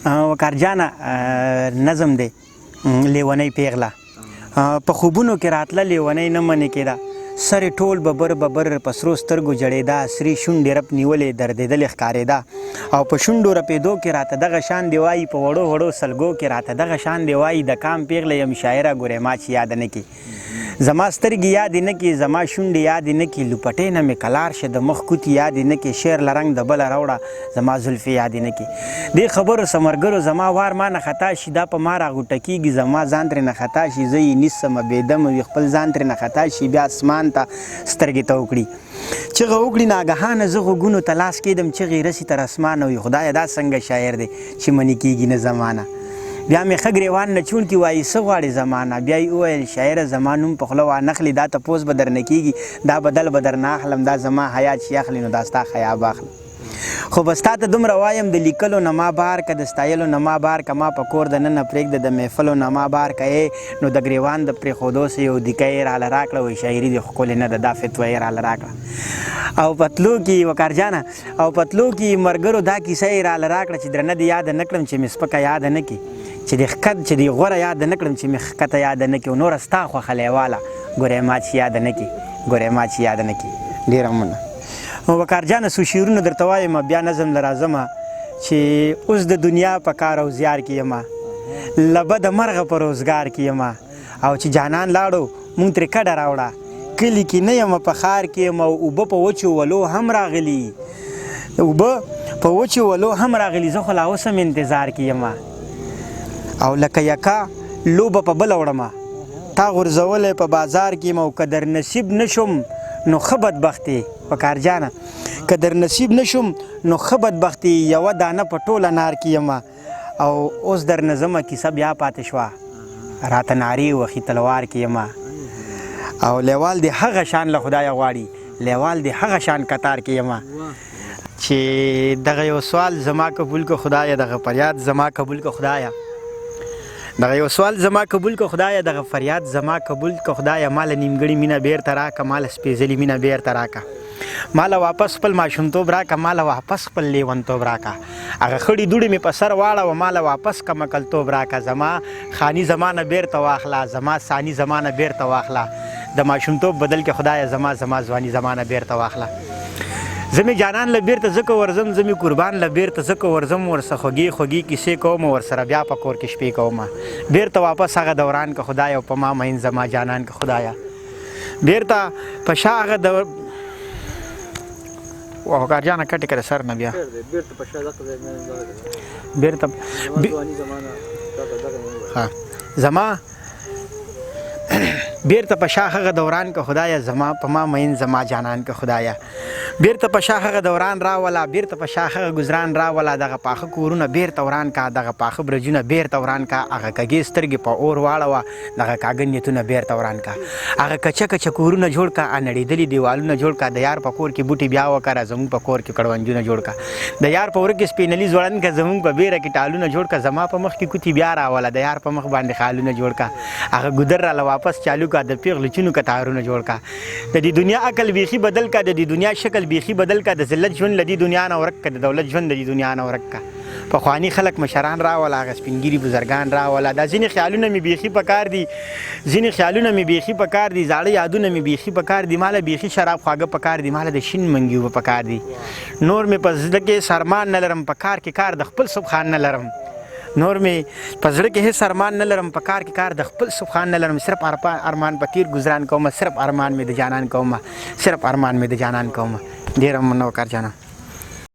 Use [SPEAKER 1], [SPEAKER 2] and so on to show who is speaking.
[SPEAKER 1] وقار جانه نظم دی لیونی پیغله په خوبونو کې راتله لیونی نه منې کېده سر ټول ببر په سرو سترګو جړېده سرې شونډې رپ نیولې دردېدلې ښکارېده او په شونډو رپېدو کې راته دغه شان دی وایي په وړو وړو سلګو کې راته دغه شان دی وایي د کام پیغله یم شاعره ګورې ما چې یاد نه کړي زما سترګې یادې نه کړي زما شونډې یادې نه کړي لوپټې نه مې کلار شه د مخ کوتي یادې نه کړي شعر له رنګ د بله راوړه زما زلفې یادې نه کړي دې خبرو ثمرګرو زما وار ما نه خطا شي دا په ما راغوټه کېږي زما ځان ترې نه خطا شي زه یې نیسمه بېدمه وي خپل ځان ترې نه خطا شي بیا اسمان ته سترګې ته وکړي چغه وکړي ناګهانه زه غوږونو ته لاس کېدم چغې رسي تر اسمانه وي خدایه دا څنګه شاعر دی چې منې کېږي نه زمانه بیا مې ښه ګرېوان نه چونکي وایي څه غواړې زمانه بیا یې وویل شاعره زما نوم په خوله وانخلي دا تپوس به درنه کېږي دا بدل به درنه اخلم دا زما حیا چې اخلي نو دا ستا حیا به اخلم خو به ستا ته دومره وایم د لیکلو نه ما بار که د ستایلو نه ما بار که ما په کور د ننه پرېږده د محفلو نه ما بار که نو د ګرېوان د پرېښودو سه یو دیکه یې راله راکړه وایي شاعري دې ښکلې نه ده دا فتوه یې راله راکړه او پتلو کې وقار جانه او پتلو کې مرګرو دا کیسه یې راله راکړه چې درنه دې یاده نه کړم چې مې سپکه یاده نه کړي چې دې ښکت چې دې غوره یاده نه کړم چې مې ښکته یاده نه کړي او نوره ستا خوښه لیواله ګورې ما چې یاده نه کړي ګورې ما چې یاده نه کړي ډېره مننه وقار جانه څو شعرونه درته وایم بیا نظم له راځمه چې اوس د دنیا په کار او زیار کې یمه له بده مرغه په روزګار کې یمه او چې جانان لاړو مونږ ترې کډه راوړه کلي کې نه یمه په ښار کې یمه او اوبه په وچو ولو هم راغلي اوبه په وچو ولو هم راغلي زه خو لا اوس هم انتظار کې یمه او لکه یکا لوبه په بله وړمه تا غورځولی په بازار کې یم او که در نصیب نه شم نو ښه بدبختي وقار جانه که در نصیب نه شم نو ښه بدبختي یوه دانه په ټوله نار کې یمه او اوس در نه ځمه کیسه بیا پاتې شوه راته نارې وخي تلوار کې یمه او لیوال دې هغه شان له خدایه غواړي لیوال دې هغه شان کتار کې یمه چې دغه یو سوال زما قبول که خدایه دغه فریاد زما قبول که خدایه دغه یو سوال زما قبول که خدایه دغه فریاد زما قبول که خدایه ماله نیمګړې مینه بیرته راکه ماله سپېڅلې مینه بیرته راکه ماله واپس خپل ماشومتوب راکه ماله واپس خپل لیونتوب راکه هغه خړې دوړې مې په سر واړوه ماله واپس که مکلتوب راکه زما خاني زمانه بیرته واخله زما ثاني زمانه بیرته واخله د ماشومتوب بدل کې خدایه زما ځواني زمانه بیرته واخله زه مې جانان له بیرته ځکه ورځم زه مې قربان له بیرته ځکه ورځم ورسه خوږې کیسې کوم ورسره بیا په کور کې شپې کوم بیرته واپس هغه دوران که خدایه او په ما مین زما جانان که خدایه بیرته په شا هغه دور وقار جانه کټې که د سر نه بیا بیرته زما بیرته په شا هغه دوران که خدایه زما په ما مین زما جانان که خدایه بیرته په شا هغه دوران راوله بیرته په شا هغه ګزران راوله دغه پاخه کورونه بیرته وران کا دغه پاخه برجونه بیرته وران کا هغه کږې سترګې په اور واړوه دغه کاږه نیتونه بیرته وران کا هغه کچه کچه کورونه جوړ کا نړېدلي دیوالونه جوړ کا د یار په کور کې بوټي بیا وکړه زموږ په کور کې کړونجونه جوړ کا د یار په ور کې سپینلي ځوړند کا زموږ په بیره کې ټالونه جوړ کا زما په مخ کې کوتي بیا راوله د یار په مخ باندې خالونه جوړ کا هغه ګودر راله واپس چالو کا د پیغلو چونو کتارونه جوړ کا د دې دنیا عقل بیخي بدل کا د دې دنیا شکل بیخي بدل کا د ذلت ژوند له دې دنیا نه ورک کا د دولت ژوند د دې دنیا نه ورک کا پخواني خلک مشران راوله هغه سپینګیري بزرګان راوله دا ځینې خیالونه مې بیخي پکار دي زاړه یادونه مې بیخي پکار دي ماله بیخي شراب خواږه پکار دي ماله د شین منګي اوبه پکار دي نور مې په زړه کې سرمان نه لرم په کار کې کار د خپل سبحان نه لرم نور مې په زړه کې هېڅ ارمان نه لرم په کار کې کار د خپل سبحان نه لرم صرف ارمان په تیر ګزران کومه صرف ارمان مې د جانان کومه ډېره مننه وقار جانه